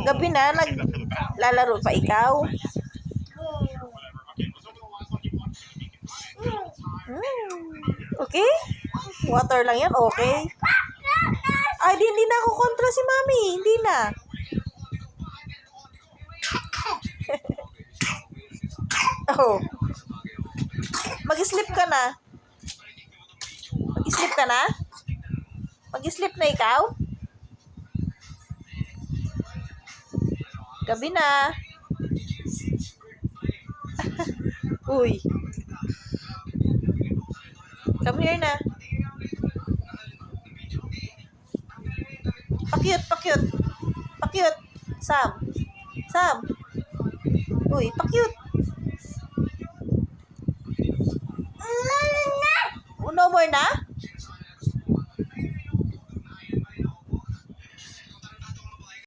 Gabi na, naglalaro pa ikaw? Okay? Water lang yan? Okay? Ay, hindi na ako kontra si Mami. Hindi na. Oh. Mag-sleep ka na. Mag-sleep ka na? Mag-sleep na ikaw? Gabi na. Uy. Come here na. Pakyut, pakyut. Pakyut. Sam. Sam. Uy, pakyut. No more na?